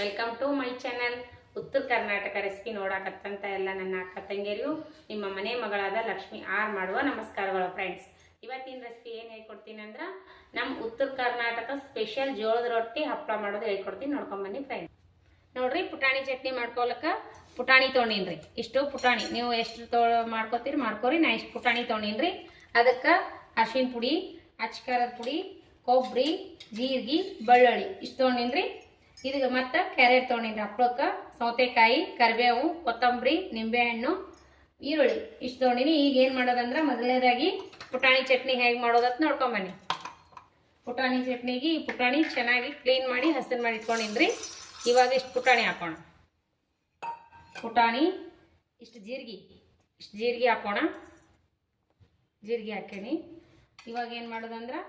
Welcome to my channel. ಉತ್ತರ Karnataka recipe ನೋಡಕತ್ತಂತ ಎಲ್ಲ ನನ್ನ ಅಕ್ಕ ತಂಗಿಯರಿಗೂ ನಿಮ್ಮ ಮನೆ ಮಗಳಾದ ಲಕ್ಷ್ಮಿ ಆರ್ ಮಾಡುವ ನಮಸ್ಕಾರಗಳು ಫ್ರೆಂಡ್ಸ್. ಇವತ್ತಿನ ರೆಸಿಪಿ ಏನು ಹೇಳ್ಕೊಡ್ತೀನಿ ಅಂದ್ರೆ ನಮ್ಮ ಉತ್ತರ ಕರ್ನಾಟಕ ಸ್ಪೆಷಲ್ ಜೋಳದ ರೊಟ್ಟಿ ಹಪ್ಪಳ ಮಾಡೋದು ಹೇಳ್ಕೊಡ್ತೀನಿ, ನೋಡ್ಕೊಂಬನ್ನಿ ಫ್ರೆಂಡ್ಸ್. ನೋಡ್ರಿ, ಪುಟಾಣಿ ಚಟ್ನಿ ಮಾಡ್ಕೊಳಕ್ಕೆ ಪುಟಾಣಿ ತೊಗೊಂಡಿನ್ರಿ. ಇಷ್ಟು ಪುಟಾಣಿ ನೀವು ಎಷ್ಟು ಮಾಡ್ಕೋತೀರಿ ಮಾಡ್ಕೋರಿ. ನಾ ಇಷ್ಟು ಪುಟಾಣಿ ತೊಗೊಂಡಿನ್ರಿ. ಅದಕ್ಕೆ ಅರಿಶಿನ ಪುಡಿ, ಅಚ್ಕಾರದ ಪುಡಿ, ಕೊಬ್ಬರಿ, ಜೀರಿಗೆ, ಬೆಳ್ಳುಳ್ಳಿ ಇಷ್ಟು ತೊಗೊಂಡಿನ್ರಿ. ಇದಕ್ಕೆ ಮತ್ತೆ ಕ್ಯಾರೆಟ್ ತೊಗೊಂಡಿನ್ರಿ ಹಪ್ಪಳಕ್ಕೆ, ಸೌತೆಕಾಯಿ, ಕರಿಬೇವು, ಕೊತ್ತಂಬರಿ, ನಿಂಬೆಹಣ್ಣು, ಈರುಳ್ಳಿ ಇಷ್ಟು ತೊಗೊಂಡಿನಿ. ಈಗ ಏನು ಮಾಡೋದಂದ್ರೆ ಮೊದಲನೇದಾಗಿ ಪುಟಾಣಿ ಚಟ್ನಿ ಹೇಗೆ ಮಾಡೋದಂತ ನೋಡ್ಕೊಂಬನ್ನಿ. ಪುಟಾಣಿ ಚಟ್ನಿಗೆ ಈ ಪುಟಾಣಿ ಚೆನ್ನಾಗಿ ಕ್ಲೀನ್ ಮಾಡಿ ಹಸನ್ ಮಾಡಿ ಇಟ್ಕೊಂಡಿನ್ರಿ. ಇವಾಗ ಇಷ್ಟು ಪುಟಾಣಿ ಹಾಕೋಣ. ಪುಟಾಣಿ ಇಷ್ಟು ಜೀರಿಗೆ ಹಾಕೋಣ. ಜೀರಿಗೆ ಹಾಕೀನಿ. ಇವಾಗ ಏನು ಮಾಡೋದಂದ್ರೆ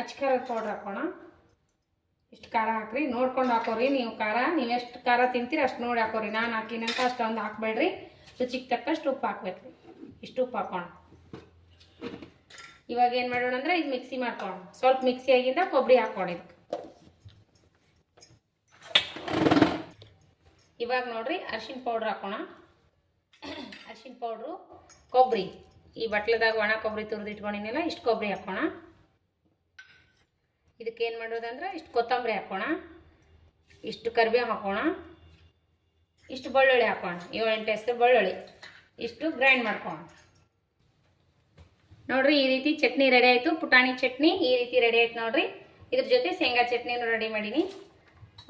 ಅಚ್ಕಾರದ ಪೌಡ್ರ್ ಹಾಕೋಣ. ಇಷ್ಟು ಖಾರ ಹಾಕ್ರಿ, ನೋಡ್ಕೊಂಡು ಹಾಕೋರಿ. ನೀವು ಎಷ್ಟು ಖಾರ ತಿಂತೀರಿ ಅಷ್ಟು ನೋಡಿ ಹಾಕೋರಿ. ನಾನು ಹಾಕಿನಂತ ಅಷ್ಟೊಂದು ಹಾಕ್ಬೇಡ್ರಿ. ರುಚಿಗೆ ತಕ್ಕಷ್ಟು ಉಪ್ಪು ಹಾಕ್ಬೇಕ್ರಿ. ಇಷ್ಟು ಉಪ್ಪು ಹಾಕೋಣ. ಇವಾಗ ಏನು ಮಾಡೋಣ ಅಂದ್ರೆ ಇದು ಮಿಕ್ಸಿ ಮಾಡ್ಕೋಣ. ಸ್ವಲ್ಪ ಮಿಕ್ಸಿ ಆಗಿಂದ ಕೊಬ್ಬರಿ ಹಾಕೋಣ. ಇವಾಗ ನೋಡ್ರಿ ಅರಿಶಿನ ಪೌಡ್ರ್ ಹಾಕೋಣ. ಅರಿಶಿನ ಪೌಡ್ರು, ಕೊಬ್ಬರಿ, ಈ ಬಟ್ಲದಾಗ ಒಣ ಕೊಬ್ಬರಿ ತುರಿದು ಇಟ್ಕೊಂಡಿನಲ್ಲ ಇಷ್ಟು ಕೊಬ್ಬರಿ ಹಾಕೋಣ. ಇದಕ್ಕೆ ಏನು ಮಾಡೋದಂದ್ರೆ ಇಷ್ಟು ಕೊತ್ತಂಬರಿ ಹಾಕೋಣ, ಇಷ್ಟು ಕರಿಬೇವು ಹಾಕೋಣ, ಇಷ್ಟು ಬೆಳ್ಳುಳ್ಳಿ ಹಾಕೋಣ. 7-8 ಹೆಸರು ಬೆಳ್ಳುಳ್ಳಿ ಇಷ್ಟು ಗ್ರೈಂಡ್ ಮಾಡ್ಕೋಣ. ನೋಡ್ರಿ, ಈ ರೀತಿ ಚಟ್ನಿ ರೆಡಿ ಆಯಿತು. ಪುಟಾಣಿ ಚಟ್ನಿ ಈ ರೀತಿ ರೆಡಿ ಆಯ್ತು ನೋಡ್ರಿ. ಇದ್ರ ಜೊತೆ ಶೇಂಗಾ ಚಟ್ನಿನೂ ರೆಡಿ ಮಾಡೀನಿ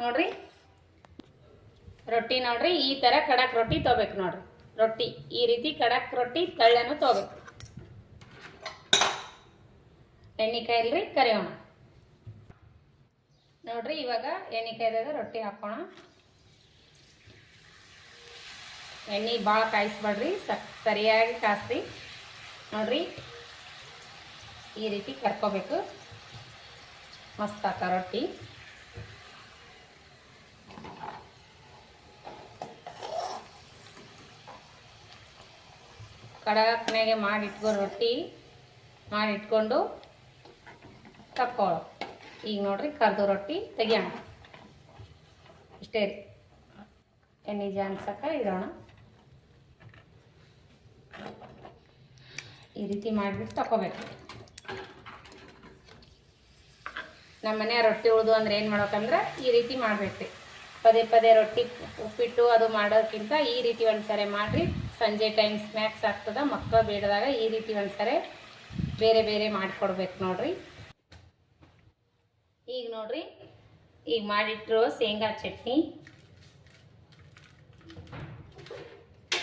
ನೋಡ್ರಿ. ರೊಟ್ಟಿ ನೋಡ್ರಿ, ಈ ಥರ ಕಡಕ್ ರೊಟ್ಟಿ ತೊಗೋಬೇಕು ನೋಡ್ರಿ. ರೊಟ್ಟಿ ಈ ರೀತಿ ಕಡಕ್ ರೊಟ್ಟಿ ತಳ್ಳನ್ನು ತೊಗೋಬೇಕು. ಎಣ್ಣೆ ಕಾಯಿಲ್ರಿ, ಕರಿಯೋಣ ನೋಡ್ರಿ. ಇವಾಗ ಎಣ್ಣೆ ಕಾಯ್ದಾಗ ರೊಟ್ಟಿ ಹಾಕೋಣ. ಎಣ್ಣೆ ಭಾಳ ಕಾಯಿಸ್ಬೇಡ್ರಿ, ಸರಿಯಾಗಿ ಕಾಯಿಸ್ರಿ ನೋಡ್ರಿ. ಈ ರೀತಿ ಕರ್ಕೋಬೇಕು. ಮಸ್ತ್ ಹಾಕ ರೊಟ್ಟಿ. ಕಡಕ್ನಾಗೆ ರೊಟ್ಟಿ ಮಾಡಿಟ್ಕೊಂಡು ತಕ್ಕೊಳ್ಳೋ. ಈಗ ನೋಡ್ರಿ ಕರ್ದು ರೊಟ್ಟಿ ತೆಗಿಯೋಣ. ಇಷ್ಟೇ ರೀ, ಎಣ್ಣೆ ಜಾನ್ಸಕ್ಕೆ ಇಡೋಣ. ಈ ರೀತಿ ಮಾಡಿಬಿಟ್ಟು ತಗೋಬೇಕು. ನಮ್ಮ ಮನೆ ರೊಟ್ಟಿ ಉಳಿದು ಅಂದ್ರೆ ಏನು ಮಾಡ್ಬೇಕಂದ್ರೆ ಈ ರೀತಿ ಮಾಡ್ಬೇಕು. ಪದೇ ರೊಟ್ಟಿ ಉಪ್ಪಿಟ್ಟು ಅದು ಮಾಡೋಕ್ಕಿಂತ ಈ ರೀತಿ ಒಂದ್ಸರಿ ಮಾಡಿರಿ. ಸಂಜೆ ಟೈಮ್ ಸ್ನ್ಯಾಕ್ಸ್ ಆಗ್ತದೆ. ಮಕ್ಕಳು ಬೇಡದಾಗ ಈ ರೀತಿ ಒಂದ್ಸರಿ ಬೇರೆ ಮಾಡಿಕೊಡ್ಬೇಕು ನೋಡ್ರಿ. ಈಗ ನೋಡ್ರಿ, ಈಗ ಮಾಡಿಟ್ಟಿರೋ ಶೇಂಗಾ ಚಟ್ನಿ,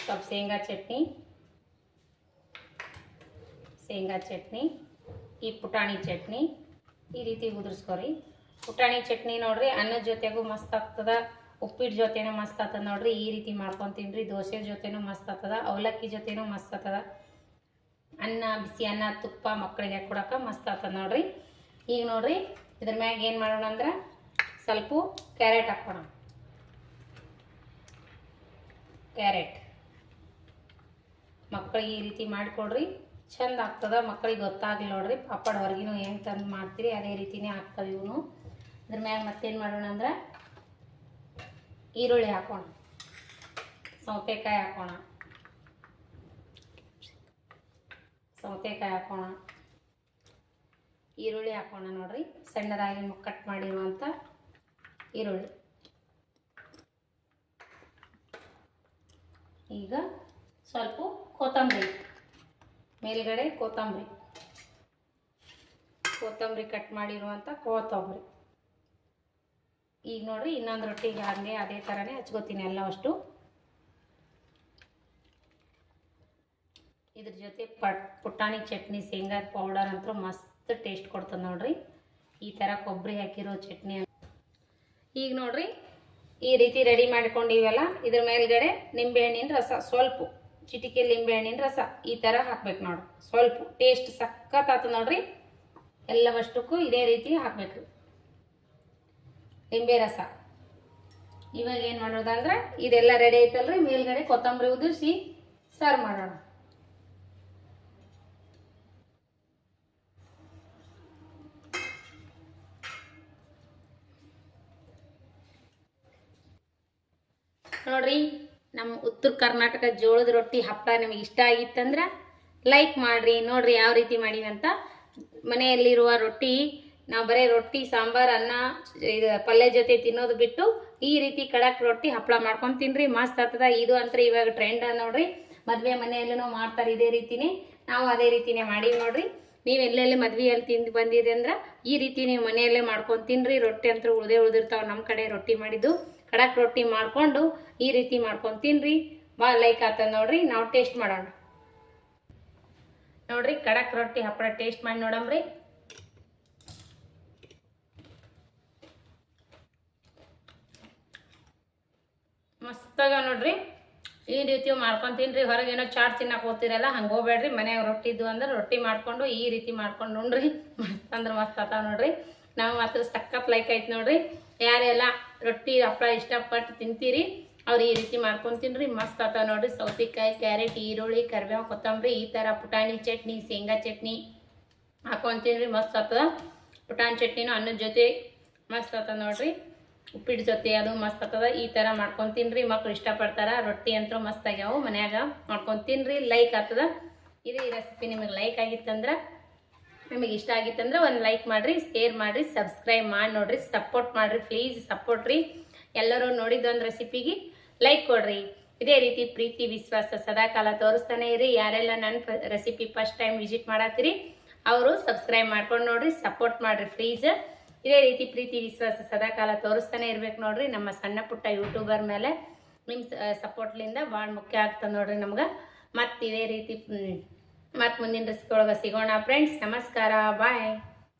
ಸ್ವಲ್ಪ ಶೇಂಗಾ ಚಟ್ನಿ, ಈ ಪುಟಾಣಿ ಚಟ್ನಿ ಈ ರೀತಿ ಉದುರಿಸ್ಕೊರಿ. ಪುಟಾಣಿ ಚಟ್ನಿ ನೋಡ್ರಿ ಅನ್ನದ ಜೊತೆಗೂ ಮಸ್ತ್ ಆಗ್ತದ, ಉಪ್ಪಿಟ್ಟು ಜೊತೆನೂ ಮಸ್ತ್ ಆಗ್ತದ ನೋಡ್ರಿ. ಈ ರೀತಿ ಮಾಡ್ಕೊಂಡು ತಿನ್ರಿ. ದೋಸೆ ಜೊತೆನೂ ಮಸ್ತ್ ಆಗ್ತದ, ಅವಲಕ್ಕಿ ಜೊತೆನೂ ಮಸ್ತ್ ಆಗ್ತದ. ಬಿಸಿ ಅನ್ನ, ತುಪ್ಪ ಮಕ್ಕಳಿಗೆ ಕೊಡೋಕೆ ಮಸ್ತ್ ಆಗ್ತದ ನೋಡ್ರಿ. ಈಗ ನೋಡ್ರಿ ಇದ್ರ ಮ್ಯಾಗ ಏನು ಮಾಡೋಣ ಅಂದ್ರೆ ಸ್ವಲ್ಪ ಕ್ಯಾರೆಟ್ ಹಾಕೋಣ. ಕ್ಯಾರೆಟ್ ಮಕ್ಕಳಿಗೆ ಈ ರೀತಿ ಮಾಡಿಕೊಡ್ರಿ, ಚಂದ ಆಗ್ತದ. ಮಕ್ಕಳಿಗೆ ಗೊತ್ತಾಗಲಿ ನೋಡ್ರಿ. ಪಾಪಡ್ ಹೊರಗಿನೂ ಹೆಂಗೆ ತಂದು ಮಾಡ್ತೀರಿ ಅದೇ ರೀತಿನೇ ಆಗ್ತವೆ ಇವನು. ಇದ್ರ ಮ್ಯಾಗ ಮತ್ತೇನು ಮಾಡೋಣ ಅಂದ್ರೆ ಈರುಳ್ಳಿ ಹಾಕೋಣ, ಸೌತೆಕಾಯಿ ಹಾಕೋಣ, ಈರುಳ್ಳಿ ಹಾಕೋಣ ನೋಡ್ರಿ. ಸಣ್ಣದಾಗಿ ಕಟ್ ಮಾಡಿರುವಂಥ ಈರುಳ್ಳಿ. ಈಗ ಸ್ವಲ್ಪ ಕೊತ್ತಂಬರಿ, ಮೇಲ್ಗಡೆ ಕೊತ್ತಂಬರಿ ಕಟ್ ಮಾಡಿರುವಂಥ ಕೊತ್ತಂಬರಿ. ಈಗ ನೋಡ್ರಿ ಇನ್ನೊಂದು ರೊಟ್ಟಿಗೆ ಹಾಗೆ ಅದೇ ಥರನೇ ಹಚ್ಕೋತೀನಿ ಎಲ್ಲ ಅಷ್ಟು. ಇದ್ರ ಜೊತೆ ಪುಟಾಣಿ ಚಟ್ನಿ ಶೇಂಗಾದ ಪೌಡರ್ ಅಂತೂ ಮಸ್ತ್ ಟೇಸ್ಟ್ ಕೊಡ್ತದೆ ನೋಡ್ರಿ. ಈ ಥರ ಕೊಬ್ಬರಿ ಹಾಕಿರೋ ಚಟ್ನಿ. ಈಗ ನೋಡ್ರಿ ಈ ರೀತಿ ರೆಡಿ ಮಾಡ್ಕೊಂಡಿವಲ್ಲ, ಇದ್ರ ಮೇಲ್ಗಡೆ ನಿಂಬೆಹಣ್ಣಿನ ರಸ, ಸ್ವಲ್ಪ ಚಿಟಿಕೆ ನಿಂಬೆಹಣ್ಣಿನ ರಸ ಈ ಥರ ಹಾಕ್ಬೇಕು ನೋಡ್ರಿ. ಸ್ವಲ್ಪ ಟೇಸ್ಟ್ ಸಖತ್ ಆಯ್ತು ನೋಡ್ರಿ. ಎಲ್ಲವಷ್ಟಕ್ಕೂ ಇದೇ ರೀತಿ ಹಾಕಬೇಕು ನಿಂಬೆ ರಸ. ಇವಾಗ ಏನು ಮಾಡೋದಂದ್ರೆ ಇದೆಲ್ಲ ರೆಡಿ ಐತಲ್ರಿ, ಮೇಲ್ಗಡೆ ಕೊತ್ತಂಬರಿ ಉದುರಿಸಿ ಸರ್ವ್ ಮಾಡೋಣ. ನೋಡ್ರಿ ನಮ್ಮ ಉತ್ತರ ಕರ್ನಾಟಕ ಜೋಳದ ರೊಟ್ಟಿ ಹಪ್ಪಳ ನಿಮಗೆ ಇಷ್ಟ ಆಗಿತ್ತಂದ್ರೆ ಲೈಕ್ ಮಾಡಿರಿ. ನೋಡ್ರಿ ಯಾವ ರೀತಿ ಮಾಡೀನಿ ಅಂತ. ಮನೆಯಲ್ಲಿರುವ ರೊಟ್ಟಿ ನಾವು ಬರೀ ರೊಟ್ಟಿ ಸಾಂಬಾರು ಅನ್ನ ಇದು ಪಲ್ಯ ಜೊತೆ ತಿನ್ನೋದು ಬಿಟ್ಟು ಈ ರೀತಿ ಕಡಕ್ ರೊಟ್ಟಿ ಹಪ್ಪಳ ಮಾಡ್ಕೊಂಡು ತಿನ್ರಿ, ಮಸ್ತ್ ಆಗ್ತದ. ಇದು ಅಂತ ಇವಾಗ ಟ್ರೆಂಡ್ ನೋಡ್ರಿ, ಮದುವೆ ಮನೆಯಲ್ಲೂ ಮಾಡ್ತಾರೆ ಇದೇ ರೀತಿನೇ. ನಾವು ಅದೇ ರೀತಿನೇ ಮಾಡೀವಿ ನೋಡ್ರಿ. ನೀವು ಎಲ್ಲೆಲ್ಲಿ ಮದ್ವೆಯಲ್ಲಿ ತಿಂದು ಬಂದಿರಿ ಅಂದ್ರೆ ಈ ರೀತಿ ನೀವು ಮನೆಯಲ್ಲೇ ಮಾಡ್ಕೊಂಡು ತಿನ್ರಿ. ರೊಟ್ಟಿ ಅಂತೂ ಉಳಿದಿರ್ತಾವೆ ನಮ್ಮ ಕಡೆ ರೊಟ್ಟಿ ಮಾಡಿದ್ದು. ಕಡಕ್ ರೊಟ್ಟಿ ಮಾಡಿಕೊಂಡು ಈ ರೀತಿ ಮಾಡ್ಕೊಂಡು ತಿನ್ರಿ, ಭಾಳ ಲೈಕ್ ಆಗ್ತದ ನೋಡ್ರಿ. ನಾವು ಟೇಸ್ಟ್ ಮಾಡೋಣ ನೋಡ್ರಿ. ಕಡಕ್ ರೊಟ್ಟಿ ಹಪ್ಪಳ ಟೇಸ್ಟ್ ಮಾಡಿ ನೋಡಮ್ರಿ. ಮಸ್ತಾಗ ನೋಡ್ರಿ. ಈ ರೀತಿ ಮಾಡ್ಕೊಂಡು ತಿನ್ರಿ. ಹೊರಗೇನೋ ಚಾಟ್ ತಿನ್ನಕ್ಕೆ ಹೋಗ್ತಿರಲ್ಲ, ಹಂಗೆ ಹೋಗ್ಬೇಡ್ರಿ. ಮನ್ಯಾಗ ರೊಟ್ಟಿ ಇದ್ದು ಅಂದ್ರೆ ರೊಟ್ಟಿ ಮಾಡ್ಕೊಂಡು ಈ ರೀತಿ ಮಾಡ್ಕೊಂಡು ನೋಡ್ರಿ, ಮಸ್ತ್ ಅಂದ್ರೆ ಮಸ್ತ್ ಆತಾವ ನೋಡ್ರಿ. ನಾವು ಮಾತ್ರ ಸಖತ್ ಲೈಕ್ ಐತೆ ನೋಡ್ರಿ. ಯಾರೆಲ್ಲ ರೊಟ್ಟಿ ಹಪ್ಪಳ ಇಷ್ಟಪಟ್ಟು ತಿಂತೀರಿ ಅವ್ರು ಈ ರೀತಿ ಮಾಡ್ಕೊಂಡು ತಿನ್ರಿ, ಮಸ್ತ್ ಆತಾವ ನೋಡ್ರಿ. ಸೌತೆಕಾಯಿ, ಕ್ಯಾರೆಟ್, ಈರುಳ್ಳಿ, ಕರಿಬೇವು, ಕೊತ್ತಂಬರಿ, ಈ ಥರ ಪುಟಾಣಿ ಚಟ್ನಿ, ಶೇಂಗಾ ಚಟ್ನಿ ಹಾಕೊಂಡು ತಿನ್ರಿ, ಮಸ್ತ್ ಆಗ್ತದ. ಪುಟಾಣಿ ಚಟ್ನಿನೂ ಅನ್ನದ ಜೊತೆ ಮಸ್ತ್ ಆಗ್ತದ ನೋಡ್ರಿ. ಉಪ್ಪಿಟ್ಟು ಜೊತೆ ಅದು ಮಸ್ತ್ ಆಗ್ತದ. ಈ ಥರ ಮಾಡ್ಕೊಂಡು ತಿನ್ರಿ, ಮಕ್ಳು ಇಷ್ಟಪಡ್ತಾರ. ರೊಟ್ಟಿ ಅಂತೂ ಮಸ್ತ್ ಆಗ್ಯಾವು, ಮನ್ಯಾಗ ಮಾಡ್ಕೊಂಡು ತಿನ್ರಿ, ಲೈಕ್ ಆಗ್ತದ. ಇದು ಈ ರೆಸಿಪಿ ನಿಮಗೆ ಲೈಕ್ ಆಗಿತ್ತಂದ್ರೆ, ನಿಮಗೆ ಇಷ್ಟ ಆಗಿತ್ತಂದ್ರೆ ಒಂದು ಲೈಕ್ ಮಾಡಿರಿ, ಶೇರ್ ಮಾಡಿರಿ, ಸಬ್ಸ್ಕ್ರೈಬ್ ಮಾಡಿ ನೋಡ್ರಿ, ಸಪೋರ್ಟ್ ಮಾಡಿರಿ, ಪ್ಲೀಸ್ ಸಪೋರ್ಟ್ ರೀ. ಎಲ್ಲರೂ ನೋಡಿದ್ದೊಂದು ರೆಸಿಪಿಗೆ ಲೈಕ್ ಕೊಡ್ರಿ. ಇದೇ ರೀತಿ ಪ್ರೀತಿ ವಿಶ್ವಾಸ ಸದಾಕಾಲ ತೋರಿಸ್ತಾನೆ ಇರಿ. ಯಾರೆಲ್ಲ ನನ್ನ ರೆಸಿಪಿ ಫಸ್ಟ್ ಟೈಮ್ ವಿಸಿಟ್ ಮಾಡತ್ತೀರಿ ಅವರು ಸಬ್ಸ್ಕ್ರೈಬ್ ಮಾಡ್ಕೊಂಡು ನೋಡ್ರಿ, ಸಪೋರ್ಟ್ ಮಾಡಿರಿ ಪ್ಲೀಸ್. ಇದೇ ರೀತಿ ಪ್ರೀತಿ ವಿಶ್ವಾಸ ಸದಾಕಾಲ ತೋರಿಸ್ತಾನೆ ಇರ್ಬೇಕು ನೋಡ್ರಿ. ನಮ್ಮ ಸಣ್ಣ ಪುಟ್ಟ ಯೂಟ್ಯೂಬರ್ ಮೇಲೆ ನಿಮ್ಮ ಸಪೋರ್ಟ್ಲಿಂದ ಭಾಳ ಮುಖ್ಯ ಆಗ್ತದೆ ನೋಡ್ರಿ ನಮ್ಗೆ. ಮತ್ತು ಇದೇ ರೀತಿ ಮತ್ತು ಮುಂದಿನ ರೆಸಿಪಿ ಒಳಗೆ ಸಿಗೋಣ ಫ್ರೆಂಡ್ಸ್. ನಮಸ್ಕಾರ, ಬಾಯ್.